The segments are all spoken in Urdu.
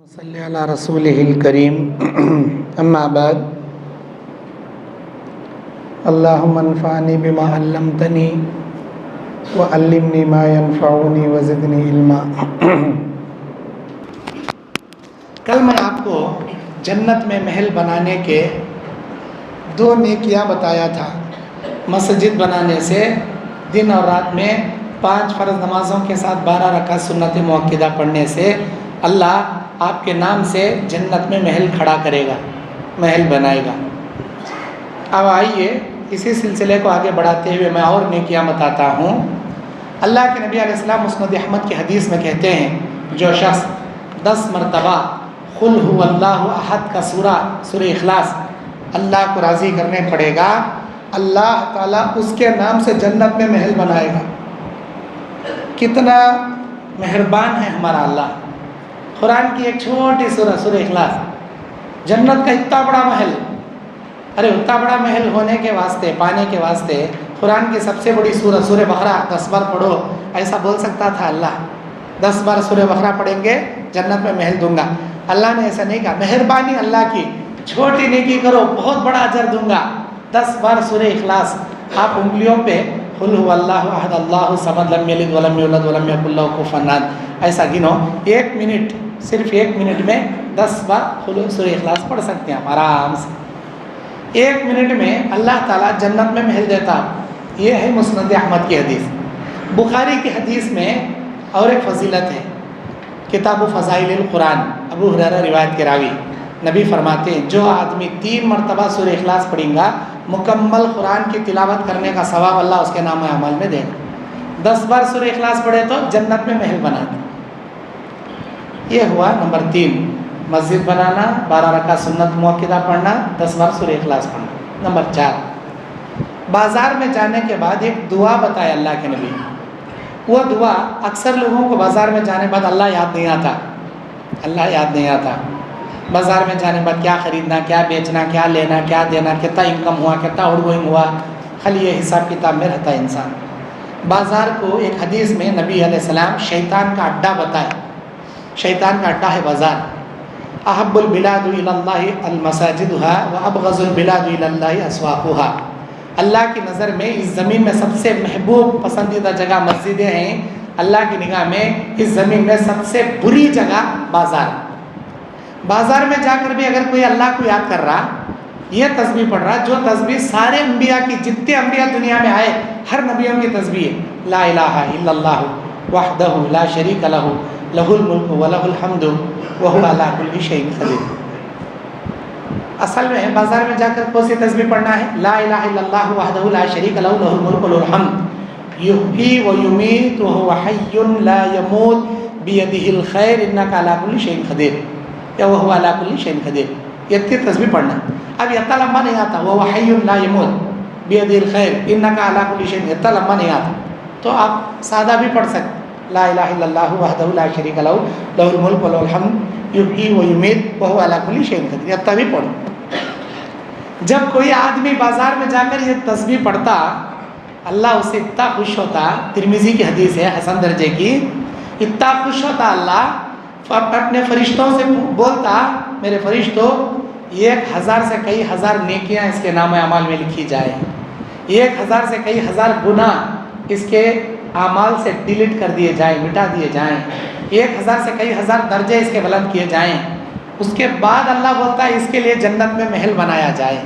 صلی علی رسولہ الکریم اما بعد اللہم انفعنی بما علمتنی وعلمنی ما ینفعنی وزدنی علما۔ کل میں آپ کو جنت میں محل بنانے کے 2 نیکیاں بتایا تھا۔ مسجد بنانے سے، دن اور رات میں 5 فرض نمازوں کے ساتھ 12 رکعت سنت مؤکدہ پڑھنے سے اللہ آپ کے نام سے جنت میں محل کھڑا کرے گا، محل بنائے گا۔ اب آئیے اسی سلسلے کو آگے بڑھاتے ہوئے میں اور نیکیاں بتاتا ہوں۔ اللہ کے نبی علیہ السلام مسند احمد کی حدیث میں کہتے ہیں، جو شخص 10 مرتبہ قل هو اللہ احد کا سورہ اخلاص اللہ کو راضی کرنے پڑے گا، اللہ تعالیٰ اس کے نام سے جنت میں محل بنائے گا۔ کتنا مہربان ہے ہمارا اللہ۔ قرآن کی ایک چھوٹی سورہ اخلاص، جنت کا اتنا بڑا محل، اتنا بڑا محل ہونے کے واسطے، پانے کے واسطے قرآن کی سب سے بڑی سورہ بقرہ 10 بار پڑھو، ایسا بول سکتا تھا اللہ؟ 10 بار سورہ بقرہ پڑھیں گے جنت میں محل دوں گا۔ اللہ نے ایسا نہیں کہا، مہربانی اللہ کی، چھوٹی نیکی کرو بہت بڑا اجر دوں گا۔ 10 بار سورہ اخلاص آپ انگلیوں پہ قل هو اللہ احد اللہ الصمد لم یلد ولم یولد ولم یکن لہ کفوا احد ایسا گنو، 1 منٹ، صرف 1 منٹ میں 10 بار سورہ اخلاص پڑھ سکتے ہیں آپ آرام سے۔ 1 منٹ میں اللہ تعالیٰ جنت میں محل دیتا۔ یہ ہے مسند احمد کی حدیث۔ بخاری کی حدیث میں اور ایک فضیلت ہے، کتاب فضائل القرآن، ابو ہریرہ روایت کے راوی، نبی فرماتے ہیں جو آدمی 3 مرتبہ سورہ اخلاص پڑھیں گا، مکمل قرآن کی تلاوت کرنے کا ثواب اللہ اس کے نام اعمال میں دے گا۔ 10 بار سورہ اخلاص پڑھے تو جنت میں محل بنا دے۔ یہ ہوا نمبر 3، مسجد بنانا، 12 رکعت سنت مؤکدہ پڑھنا، 10 بار سورہ اخلاص پڑھنا۔ نمبر 4، بازار میں جانے کے بعد ایک دعا بتایا اللہ کے نبی۔ وہ دعا اکثر لوگوں کو بازار میں جانے بعد اللہ یاد نہیں آتا، اللہ یاد نہیں آتا۔ بازار میں جانے بعد کیا خریدنا، کیا بیچنا، کیا لینا، کیا دینا، کتنا انکم ہوا، کتنا آؤٹ گوئنگ ہوا، خالی یہ حساب کتاب میں رہتا ہے انسان۔ بازار کو ایک حدیث میں نبی علیہ السلام شیطان کا اڈا بتایا۔ شیطان کا اڈا ہے بازار۔ احب البلاد الی اللہ المساجدها وابغض البلاد الی اللہ اسواقها۔ اللہ کی نظر میں اس زمین میں سب سے محبوب پسندیدہ جگہ مسجدیں ہیں، اللہ کی نگاہ میں اس زمین میں سب سے بری جگہ بازار۔ بازار میں جا کر بھی اگر کوئی اللہ کو یاد کر رہا، یہ تسبیح پڑھ رہا، جو تسبیح سارے انبیاء کی، جتنے انبیاء دنیا میں آئے ہر نبیوں کی تسبیح ہے، لا الہ الا اللہ وحدہ لا شریک لہ لہ الملک ولہ الحمد وہو علی کل شیء قدیر۔ اصل میں بازار میں جا کر کون سی تسبیح پڑھنا ہے؟ لا الہ الا اللہ وحدہ لا شریک لہ لہ الملک ولہ الحمد یحیی و یمیت وہو حی لا یموت بیدہ الخیر انک علی کل شیء قدیر، یا وہو علی کل شیء قدیر۔ یہ 3 تسبیح پڑھنا۔ اب اتنا لمبا نہیں آتا، وہو حی لا یموت بیدہ الخیر انک علی کل شیء، اتنا لمبا نہیں آتا، تو آپ سادہ بھی پڑھ سکتے، لا الہ الا اللہ وحدہ لا شریک لہ لہ الملک ولہ الحمد یحیی و یمیت وہو علی کل شیء قدیر، اتنا بھی پڑھو۔ جب کوئی آدمی بازار میں جا کر یہ تسبیح پڑھتا، اللہ اسے اتنا خوش ہوتا، ترمذی کی حدیث ہے حسن درجے کی، اتنا خوش ہوتا اللہ، اپنے فرشتوں سے بولتا، میرے فرشتوں 1000 سے کئی ہزار نیکیاں اس کے نام اعمال میں لکھی جائیں، 1000 سے کئی ہزار گناہ اس کے اعمال سے ڈیلیٹ کر دیے جائیں، مٹا دیے جائیں، 1000 سے کئی ہزار درجے اس کے بلند کیے جائیں۔ اس کے بعد اللہ بولتا ہے اس کے لیے جنت میں محل بنایا جائے۔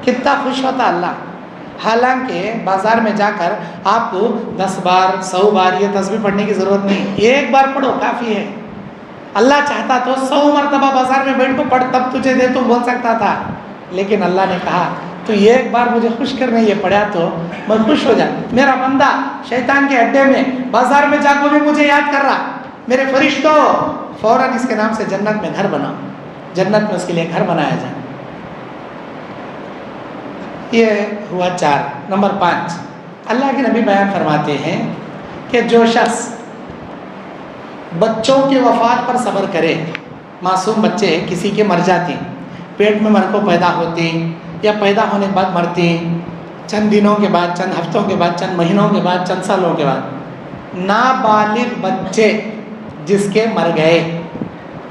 کتنا خوش ہوتا اللہ۔ حالانکہ بازار میں جا کر آپ کو 10 بار 100 بار یہ تسبیح پڑھنے کی ضرورت نہیں، 1 بار پڑھو کافی ہے۔ اللہ چاہتا تو 100 مرتبہ بازار میں بیٹھ کو پڑھ، تب تجھے دے تو بول سکتا تھا، لیکن اللہ نے کہا تو 1 بار مجھے خوش کرنے یہ پڑھا تو میں خوش ہو جا۔ میرا بندہ شیطان کے اڈے میں بازار میں جا کو بھی مجھے یاد کر رہا، میرے فرشتوں فوراً اس کے نام سے جنت میں گھر بناؤ، جنت میں اس کے لیے گھر بنایا جائے۔ یہ ہوا 4۔ نمبر 5، اللہ کے نبی بیان فرماتے ہیں کہ جو شخص بچوں کی وفات پر صبر کرے، معصوم بچے کسی کے مر جاتے ہیں، پیٹ میں مرکو پیدا ہوتے ہیں یا پیدا ہونے کے بعد مرتے ہیں، چند دنوں کے بعد، چند ہفتوں کے بعد، چند مہینوں کے بعد، چند سالوں کے بعد، نابالغ بچے جس کے مر گئے،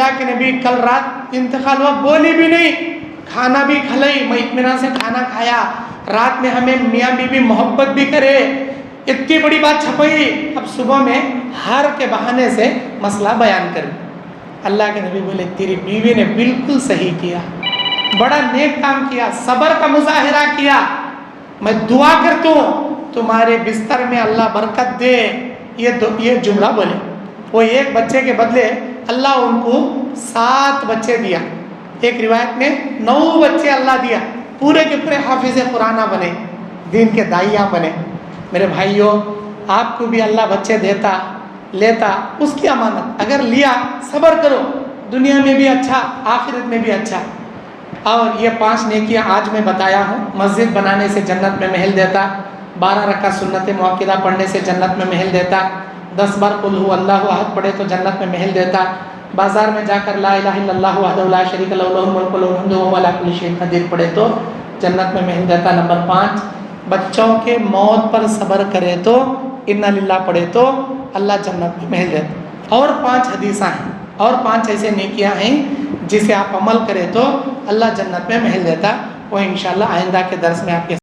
اللہ کے نبی کل رات انتقال ہوا، بولی بھی نہیں، کھانا بھی کھلائی، میں اطمینان سے کھانا کھایا، رات میں ہمیں میاں بیوی محبت بھی کرے، اتنی بڑی بات چھپائی، اب صبح میں ہار کے بہانے سے مسئلہ بیان کریں۔ اللہ کے نبی بولے تیری بیوی نے بالکل صحیح کیا، بڑا نیک کام کیا، صبر کا مظاہرہ کیا، میں دعا کرتا ہوں تمہارے بستر میں اللہ برکت دے، یہ جملہ بولے۔ وہ ایک بچے کے بدلے اللہ ان کو 7 بچے دیا، ایک روایت میں 9 بچے اللہ دیا، پورے کے پورے حافظ قرآن بنے، دین کے داعیہ بنے۔ میرے بھائیوں، آپ کو بھی اللہ بچے دیتا لیتا، اس کی امانت، اگر لیا صبر کرو، دنیا میں بھی اچھا آخرت میں بھی اچھا۔ اور یہ 5 نیکیاں آج میں بتایا ہوں، مسجد بنانے سے جنت میں محل دیتا، 12 رکعت سنت موقدہ پڑھنے سے جنت میں محل دیتا، 10 بار قل هو اللہ احد پڑھے تو جنت میں محل دیتا، بازار میں جا کر لا الہ الا اللہ وحدہ لا شریک لہ لہ الملک ولہ الحمد وہو علی کل شیء قدیر پڑھے تو جنت میں محل دیتا۔ نمبر 5، بچوں کے موت پر صبر کرے تو انا للہ پڑھے تو اللہ جنت میں محل دیتا۔ اور 5 حدیثاں ہیں، اور 5 ایسے نیکیاں ہیں جسے آپ عمل کرے تو اللہ جنت میں محل دیتا۔ وہ انشاءاللہ آئندہ کے درس میں آپ کے